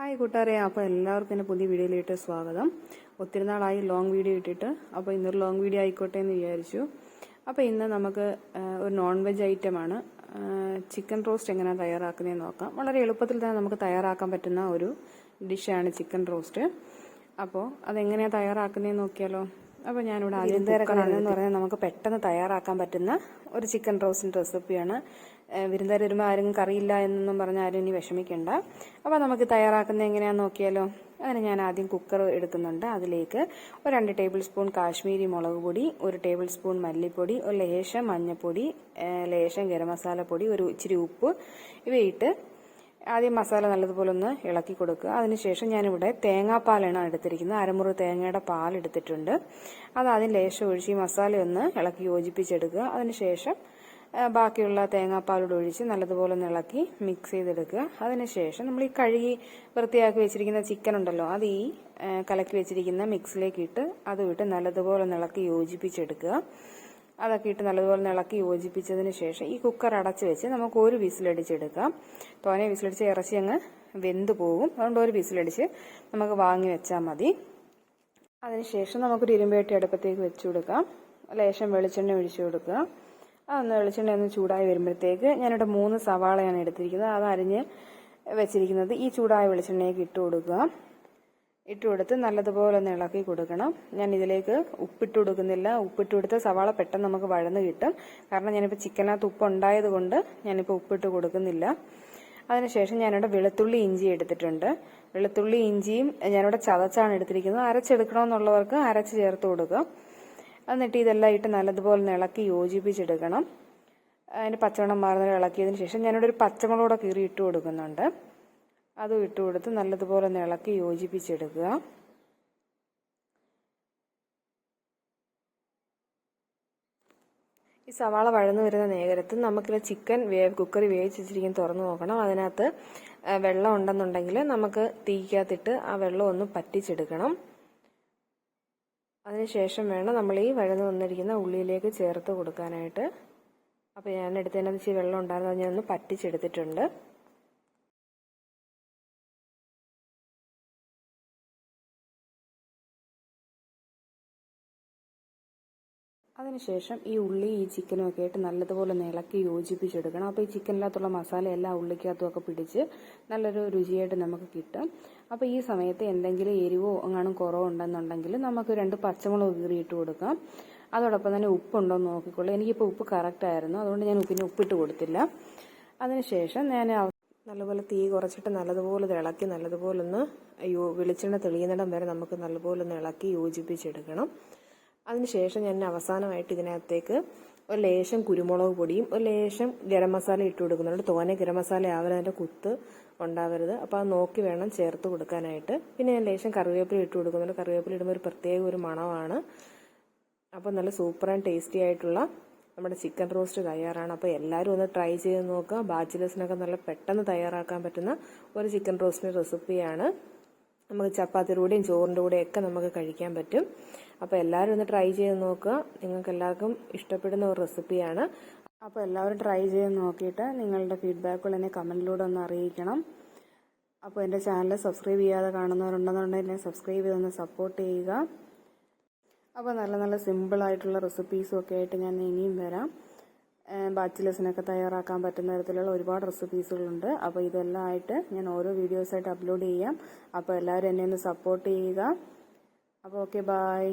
Hi കൂട്ടുകാരെ, അപ്പോൾ എല്ലാവർക്കും എൻ്റെ പുതിയ വീഡിയോയിലേക്ക് സ്വാഗതം. ഒത്തിരി നാളായി ലോങ് വീഡിയോ ഇട്ടിട്ട്, അപ്പോൾ ഇന്നൊരു ലോങ് വീഡിയോ ആയിക്കോട്ടെ എന്ന് വിചാരിച്ചു. അപ്പോൾ ഇന്ന് നമുക്ക് ഒരു നോൺ വെജ് ഐറ്റമാണ് ചിക്കൻ റോസ്റ്റ് എങ്ങനെയാണ് തയ്യാറാക്കുന്നതെന്ന് നോക്കാം. വളരെ എളുപ്പത്തിൽ തന്നെ നമുക്ക് തയ്യാറാക്കാൻ പറ്റുന്ന ഒരു ഡിഷാണ് ചിക്കൻ റോസ്റ്റ്. അപ്പോൾ അതെങ്ങനെയാണ് തയ്യാറാക്കുന്നതെന്ന് നോക്കിയാലോ. അപ്പോൾ ഞാനിവിടെ ആദ്യം എന്ന് പറഞ്ഞാൽ നമുക്ക് പെട്ടെന്ന് തയ്യാറാക്കാൻ പറ്റുന്ന ഒരു ചിക്കൻ റോസ്റ്റിൻ്റെ റെസിപ്പിയാണ്. വിരുന്നുകാർ വരുമ്പോൾ ആരെങ്കിലും കറിയില്ല എന്നൊന്നും പറഞ്ഞാൽ ആരും ഇനി വിഷമിക്കേണ്ട. അപ്പോൾ നമുക്ക് തയ്യാറാക്കുന്നത് എങ്ങനെയാണെന്ന് നോക്കിയാലോ. അതിന് ഞാൻ ആദ്യം കുക്കർ എടുക്കുന്നുണ്ട്. അതിലേക്ക് ഒരു 2 ടേബിൾ സ്പൂൺ കാശ്മീരി മുളക് പൊടി, 1 ടേബിൾ സ്പൂൺ മല്ലിപ്പൊടി, ഒരു ലേശം മഞ്ഞൾപ്പൊടി, ലേശം ഗരം മസാലപ്പൊടി, ഒരു ഇച്ചിരി ഉപ്പ് ഇവയിട്ട് ആദ്യം മസാല നല്ലതുപോലെ ഒന്ന് ഇളക്കി കൊടുക്കുക. അതിനുശേഷം ഞാനിവിടെ തേങ്ങാപ്പാലാണ് എടുത്തിരിക്കുന്നത്. അരമുറി തേങ്ങയുടെ പാൽ എടുത്തിട്ടുണ്ട്. അത് ആദ്യം ലേശം ഒഴിച്ച് ഈ മസാലയൊന്ന് ഇളക്കി യോജിപ്പിച്ചെടുക്കുക. അതിനുശേഷം ബാക്കിയുള്ള തേങ്ങാപ്പാലോട് ഒഴിച്ച് നല്ലതുപോലെ ഒന്ന് ഇളക്കി മിക്സ് ചെയ്തെടുക്കുക. അതിനുശേഷം നമ്മൾ ഈ കഴുകി വൃത്തിയാക്കി വെച്ചിരിക്കുന്ന ചിക്കൻ ഉണ്ടല്ലോ, അത് ഈ കലക്കി വെച്ചിരിക്കുന്ന മിക്സിലേക്ക് ഇട്ട് അതും ഇട്ട് നല്ലതുപോലെ ഒന്ന് ഇളക്കി യോജിപ്പിച്ചെടുക്കുക. അതൊക്കെ ഇട്ട് നല്ലതുപോലെ ഇളക്കി യോജിപ്പിച്ചതിന് ശേഷം ഈ കുക്കർ അടച്ച് വെച്ച് നമുക്ക് ഒരു വിസിലടിച്ചെടുക്കാം. തോനെ വിസിലടിച്ച് ഇറച്ചി അങ്ങ് വെന്ത് പോകും. അതുകൊണ്ട് ഒരു വിസിലടിച്ച് നമുക്ക് വാങ്ങി വെച്ചാൽ മതി. അതിനുശേഷം നമുക്കൊരു ഇരുമ്പേട്ടി അടുപ്പത്തേക്ക് വെച്ച് കൊടുക്കാം. ലേശം വെളിച്ചെണ്ണ ഒഴിച്ചു കൊടുക്കുക. അതൊന്ന് വെളിച്ചെണ്ണ ഒന്ന് ചൂടായി വരുമ്പോഴത്തേക്ക് ഞാനിവിടെ 3 സവാളയാണ് എടുത്തിരിക്കുന്നത്. അത് അരിഞ്ഞ് വെച്ചിരിക്കുന്നത് ഈ ചൂടായ വെളിച്ചെണ്ണയ്ക്ക് ഇട്ട് കൊടുക്കുക. ഇട്ട് കൊടുത്ത് നല്ലതുപോലെ ഒന്ന് ഇളക്കി കൊടുക്കണം. ഞാൻ ഇതിലേക്ക് ഉപ്പിട്ട് കൊടുക്കുന്നില്ല. ഉപ്പിട്ട് കൊടുത്ത സവാള പെട്ടെന്ന് നമുക്ക് വഴന്ന് കിട്ടും. കാരണം ഞാനിപ്പോൾ ചിക്കനകത്ത് ഉപ്പ് ഉണ്ടായത് കൊണ്ട് ഞാനിപ്പോൾ ഉപ്പിട്ട് കൊടുക്കുന്നില്ല. അതിനുശേഷം ഞാനിവിടെ വെളുത്തുള്ളി ഇഞ്ചി എടുത്തിട്ടുണ്ട്. വെളുത്തുള്ളി ഇഞ്ചിയും ഞാനിവിടെ ചതച്ചാണ് എടുത്തിരിക്കുന്നത്. അരച്ചെടുക്കണമെന്നുള്ളവർക്ക് അരച്ച് ചേർത്ത് കൊടുക്കുക. എന്നിട്ട് ഇതെല്ലാം ഇട്ട് നല്ലതുപോലെ ഇളക്കി യോജിപ്പിച്ചെടുക്കണം. അതിൻ്റെ പച്ചവെള്ളം മാറുന്ന ഇളക്കിയതിന് ശേഷം ഞാനിവിടെ ഒരു പച്ചമുളകൂടെ കീറി ഇട്ട് കൊടുക്കുന്നുണ്ട്. അതും ഇട്ട് കൊടുത്ത് നല്ലതുപോലെ ഇളക്കി യോജിപ്പിച്ചെടുക്കുക. ഈ സവാള വഴന്നു വരുന്ന നേരത്ത് നമുക്കിത് ചിക്കൻ കുക്കറി വേവിച്ച് വെച്ചിരിക്കുന്ന തുറന്നു നോക്കണം. അതിനകത്ത് വെള്ളം ഉണ്ടെന്നുണ്ടെങ്കിൽ നമുക്ക് തീക്കകത്തിട്ട് ആ വെള്ളം ഒന്ന് പറ്റിച്ചെടുക്കണം. അതിനുശേഷം വേണം നമ്മൾ ഈ വഴന്നു വന്നിരിക്കുന്ന ഉള്ളിയിലേക്ക് ചേർത്ത് കൊടുക്കാനായിട്ട്. അപ്പോൾ ഞാൻ എടുത്തതിനകത്ത് ഇച്ചിരി വെള്ളം ഉണ്ടായിരുന്നു, അത് ഞാനൊന്ന് പറ്റിച്ചെടുത്തിട്ടുണ്ട്. അതിനുശേഷം ഈ ഉള്ളി ഈ ചിക്കനും ഒക്കെ ആയിട്ട് നല്ലതുപോലെ ഇളക്കി യോജിപ്പിച്ചെടുക്കണം. അപ്പോൾ ഈ ചിക്കനിനകത്തുള്ള മസാല എല്ലാം ഉള്ളിക്കകത്തും ഒക്കെ പിടിച്ച് നല്ലൊരു രുചിയായിട്ട് നമുക്ക് കിട്ടും. അപ്പോൾ ഈ സമയത്ത് എന്തെങ്കിലും എരിവോ എങ്ങാനും കുറവുണ്ടെന്നുണ്ടെങ്കിൽ നമുക്ക് 2 പച്ചമുളക് കീറിയിട്ട് കൊടുക്കാം. അതോടൊപ്പം തന്നെ ഉപ്പുണ്ടോ എന്ന് നോക്കിക്കൊള്ളൂ. എനിക്കിപ്പോൾ ഉപ്പ് കറക്റ്റ് ആയിരുന്നു, അതുകൊണ്ട് ഞാൻ ഉപ്പിട്ട് കൊടുത്തില്ല. അതിനുശേഷം ഞാൻ നല്ലപോലെ തീ കുറച്ചിട്ട് നല്ലതുപോലെ ഇളക്കി നല്ലതുപോലെ ഒന്ന് വെളിച്ചെണ്ണ തെളിയുന്നിടം വരെ നമുക്ക് നല്ലപോലെ ഒന്ന് ഇളക്കി യോജിപ്പിച്ചെടുക്കണം. അതിനുശേഷം ഞാൻ അവസാനമായിട്ട് ഇതിനകത്തേക്ക് ഒരു ലേശം കുരുമുളക് പൊടിയും ഒരു ലേശം ഗരം മസാല ഇട്ട് കൊടുക്കുന്നുണ്ട്. തോനെ ഗരം മസാല ആവരുത്, അതിൻ്റെ കുത്ത് ഉണ്ടാവരുത്. അപ്പോൾ അത് നോക്കി വേണം ചേർത്ത് കൊടുക്കാനായിട്ട്. പിന്നെ ഞാൻ ലേശം കറിവേപ്പില ഇട്ട് കൊടുക്കുന്നുണ്ട്. കറിവേപ്പില ഇടുമ്പോൾ ഒരു പ്രത്യേക ഒരു മണമാണ്. അപ്പോൾ നല്ല സൂപ്പർ ആൻഡ് ടേസ്റ്റി ആയിട്ടുള്ള നമ്മുടെ ചിക്കൻ റോസ്റ്റ് തയ്യാറാണ്. അപ്പോൾ എല്ലാവരും ഒന്ന് ട്രൈ ചെയ്ത് നോക്കുക. ബാച്ചിലേഴ്സിനൊക്കെ നല്ല പെട്ടെന്ന് തയ്യാറാക്കാൻ പറ്റുന്ന ഒരു ചിക്കൻ റോസ്റ്റിൻ്റെ റെസിപ്പിയാണ്. നമുക്ക് ചപ്പാത്തിയുടെ കൂടെയും ചോറിൻ്റെ കൂടെയും ഒക്കെ നമുക്ക് കഴിക്കാൻ പറ്റും. അപ്പോൾ എല്ലാവരും ഒന്ന് ട്രൈ ചെയ്ത് നോക്കുക. നിങ്ങൾക്ക് എല്ലാവർക്കും ഇഷ്ടപ്പെടുന്ന ഒരു റെസിപ്പിയാണ്. അപ്പോൾ എല്ലാവരും ട്രൈ ചെയ്ത് നോക്കിയിട്ട് നിങ്ങളുടെ ഫീഡ്ബാക്കുകൾ എന്നെ കമൻറ്റിലൂടെ ഒന്ന് അറിയിക്കണം. അപ്പോൾ എൻ്റെ ചാനൽ സബ്സ്ക്രൈബ് ചെയ്യാതെ കാണുന്നവരുണ്ടെന്നുണ്ടെങ്കിൽ എന്നെ സബ്സ്ക്രൈബ് ചെയ്തൊന്ന് സപ്പോർട്ട് ചെയ്യുക. അപ്പോൾ നല്ല നല്ല സിമ്പിളായിട്ടുള്ള റെസിപ്പീസും ഒക്കെ ആയിട്ട് ഞാൻ ഇനിയും വരാം. ബാച്ചിലേഴ്സിനൊക്കെ തയ്യാറാക്കാൻ പറ്റുന്ന തരത്തിലുള്ള ഒരുപാട് റെസിപ്പീസുകളുണ്ട്. അപ്പോൾ ഇതെല്ലാം ആയിട്ട് ഞാൻ ഓരോ വീഡിയോസായിട്ട് അപ്ലോഡ് ചെയ്യാം. അപ്പോൾ എല്ലാവരും എന്നെ ഒന്ന് സപ്പോർട്ട് ചെയ്യുക. അപ്പോൾ ഓക്കെ, ബൈ.